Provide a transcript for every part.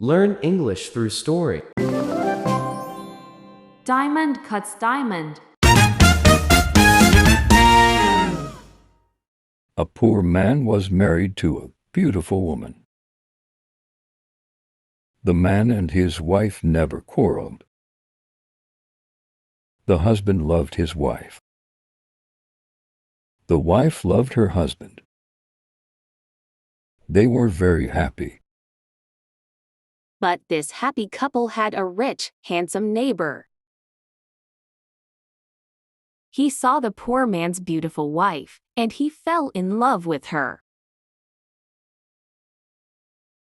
Learn English through story. Diamond cuts diamond. A poor man was married to a beautiful woman. The man and his wife never quarreled. The husband loved his wife. The wife loved her husband. They were very happy. But this happy couple had a rich, handsome neighbor. He saw the poor man's beautiful wife, and he fell in love with her.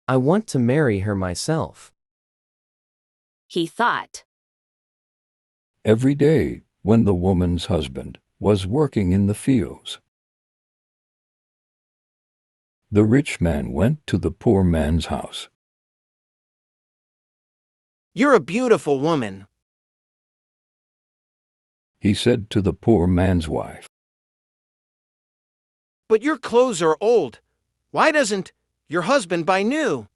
I want to marry her myself. He thought. Every day, when the woman's husband was working in the fields, the rich man went to the poor man's house. "You're a beautiful woman," He said to the poor man's wife. "but your clothes are old. Why doesn't your husband buy new,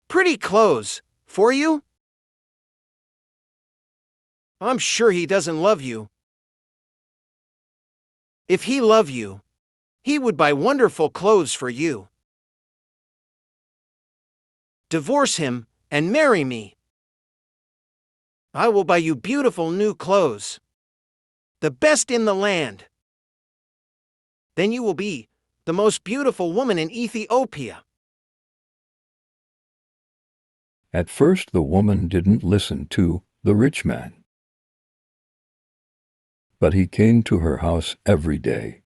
pretty clothes for you? I'm sure he doesn't love you. If he loved you, he would buy wonderful clothes for you. Divorce him and marry me. I will buy you beautiful new clothes, the best in the land. Then you will be the most beautiful woman in Ethiopia." At first the woman didn't listen to the rich man. But he came to her house every day.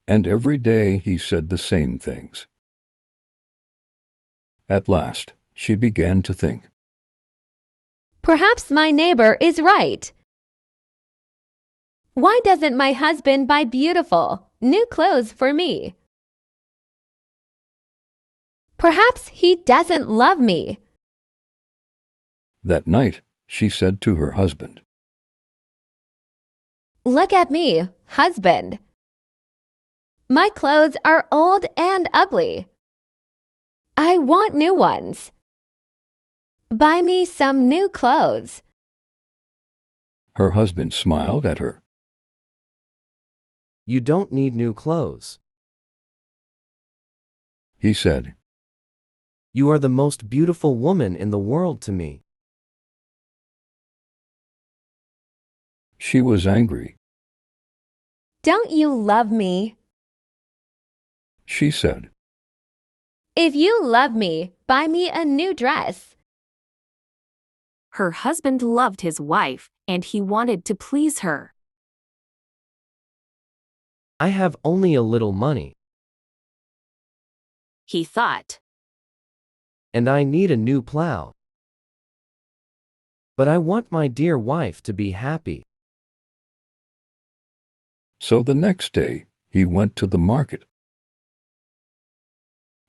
And every day he said the same things. At last, she began to think. Perhaps my neighbor is right. Why doesn't my husband buy beautiful, new clothes for me? Perhaps he doesn't love me. That night, she said to her husband, Look at me, husband. My clothes are old and ugly. I want new ones. Buy me some new clothes. Her husband smiled at her. You don't need new clothes. He said, You are the most beautiful woman in the world to me. She was angry. Don't you love me? She said, If you love me, buy me a new dress. Her husband loved his wife, and he wanted to please her. I have only a little money, He thought. and I need a new plow. But I want my dear wife to be happy. So the next day, he went to the market.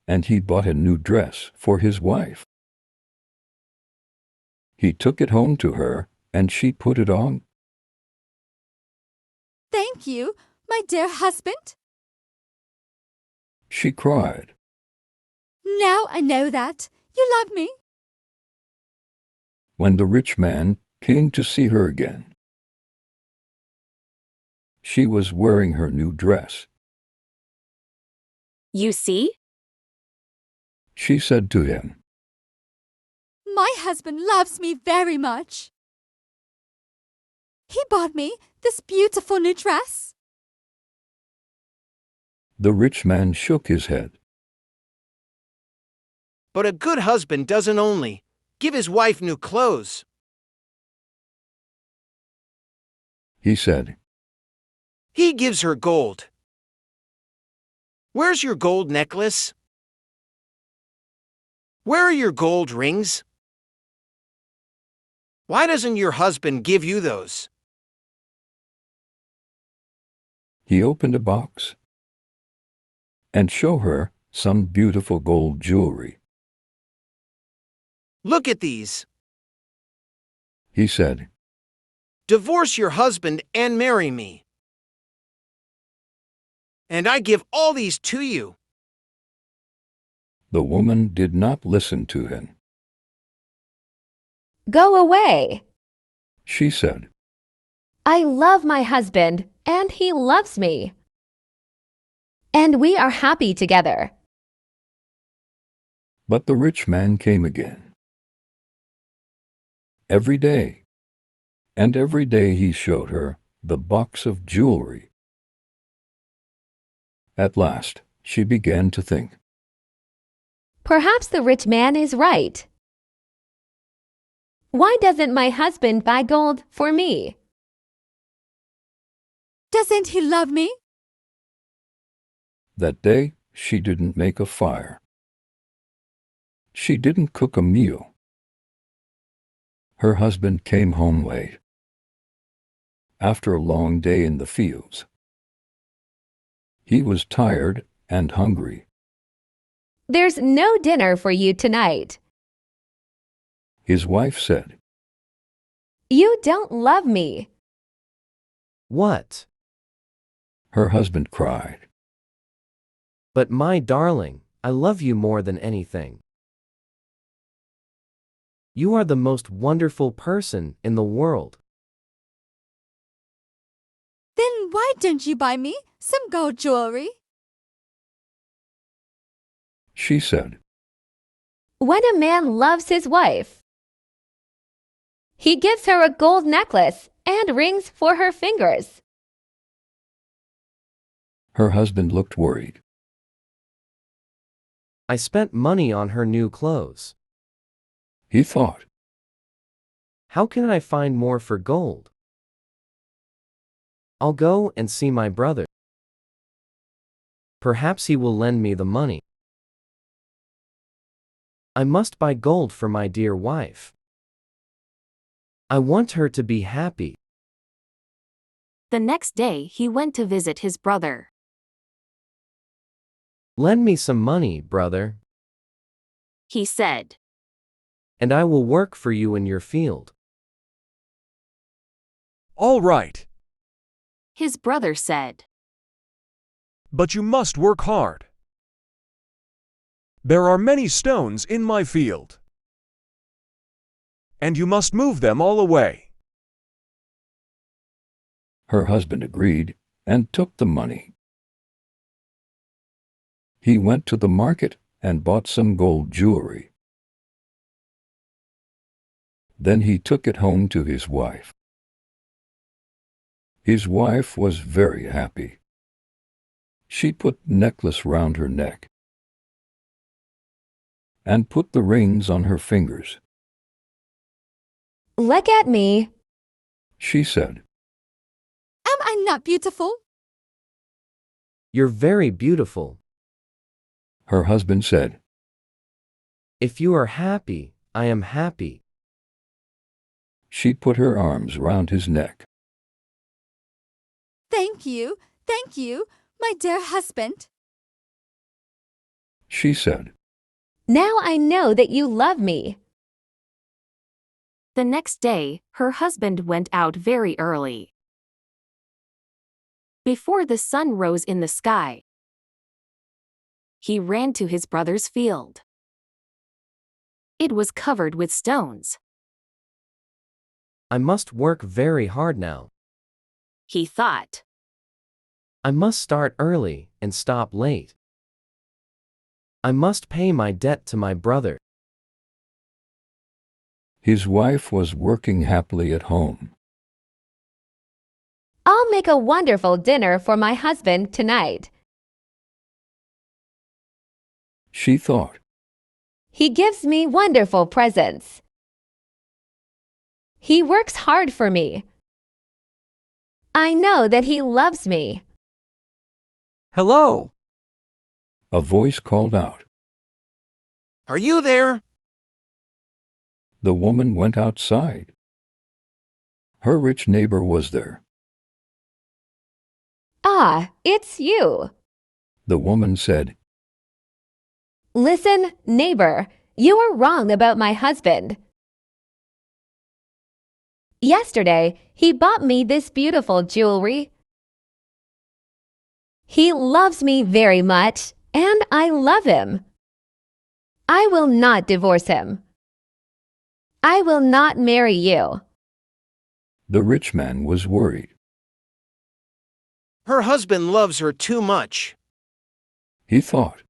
And he bought a new dress for his wife. He took it home to her, and she put it on. Thank you, my dear husband. She cried. Now I know that you love me. When the rich man came to see her again, she was wearing her new dress. You see? She said to him, My husband loves me very much. He bought me this beautiful new dress. The rich man shook his head. But a good husband doesn't only give his wife new clothes. He said, He gives her gold. Where's your gold necklace? Where are your gold rings? Why doesn't your husband give you those? He opened a box and showed her some beautiful gold jewelry. Look at these. He said, Divorce your husband and marry me. And I give all these to you. The woman did not listen to him. Go away. She said, I love my husband, and he loves me. And we are happy together. but the rich man came again. Every day, and every day he showed her the box of jewelry. At last, she began to think. Perhaps the rich man is right. Why doesn't my husband buy gold for me? Doesn't he love me? That day, she didn't make a fire. She didn't cook a meal. Her husband came home late, after a long day in the fields. He was tired and hungry. There's no dinner for you tonight. His wife said, You don't love me. What? her husband cried. But my darling, I love you more than anything. You are the most wonderful person in the world. Then why don't you buy me some gold jewelry? She said, When a man loves his wife, he gives her a gold necklace and rings for her fingers. her husband looked worried. I spent money on her new clothes. He thought, How can I find more for gold? I'll go and see my brother. Perhaps he will lend me the money. I must buy gold for my dear wife. I want her to be happy. The next day he went to visit his brother. Lend me some money, brother, He said, and I will work for you in your field. All right, his brother said. but you must work hard. There are many stones in my field, and you must move them all away. her husband agreed and took the money. He went to the market and bought some gold jewelry. Then he took it home to his wife. His wife was very happy. She put the necklace round her neck and put the rings on her fingers. Look at me. She said, Am I not beautiful? You're very beautiful. her husband said, If you are happy, I am happy. She put her arms round his neck. Thank you, my dear husband. She said, Now I know that you love me. The next day, her husband went out very early. Before the sun rose in the sky, he ran to his brother's field. It was covered with stones. I must work very hard now. He thought. I must start early and stop late. I must pay my debt to my brother. his wife was working happily at home. I'll make a wonderful dinner for my husband tonight. She thought, He gives me wonderful presents. He works hard for me. I know that he loves me. Hello, a voice called out. Are you there? The woman went outside. Her rich neighbor was there. Ah, it's you. The woman said, Listen, neighbor, you are wrong about my husband. Yesterday, he bought me this beautiful jewelry. He loves me very much, and I love him. I will not divorce him. I will not marry you. The rich man was worried. Her husband loves her too much. He thought.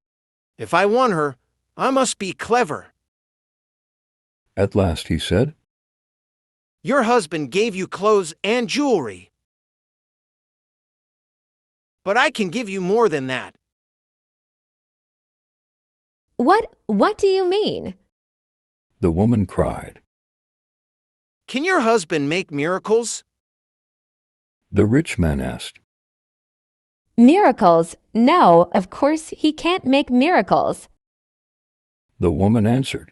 If I want her, I must be clever. At last he said, Your husband gave you clothes and jewelry. But I can give you more than that. What do you mean? the woman cried. Can your husband make miracles? The rich man asked. Miracles? No, of course he can't make miracles. The woman answered.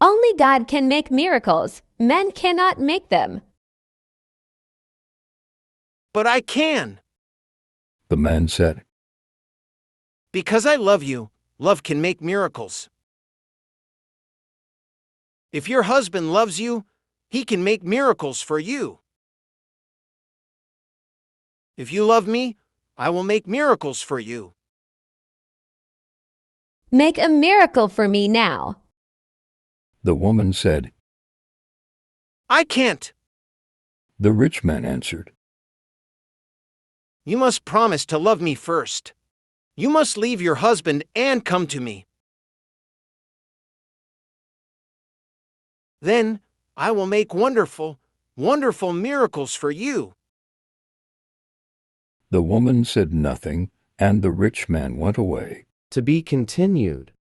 Only God can make miracles. Men cannot make them. But I can. The man said. Because I love you, love can make miracles. If your husband loves you, he can make miracles for you. If you love me, I will make miracles for you. Make a miracle for me now. The woman said. I can't. The rich man answered. You must promise to love me first. You must leave your husband and come to me. Then I will make wonderful, wonderful miracles for you. The woman said nothing, and the rich man went away. To be continued.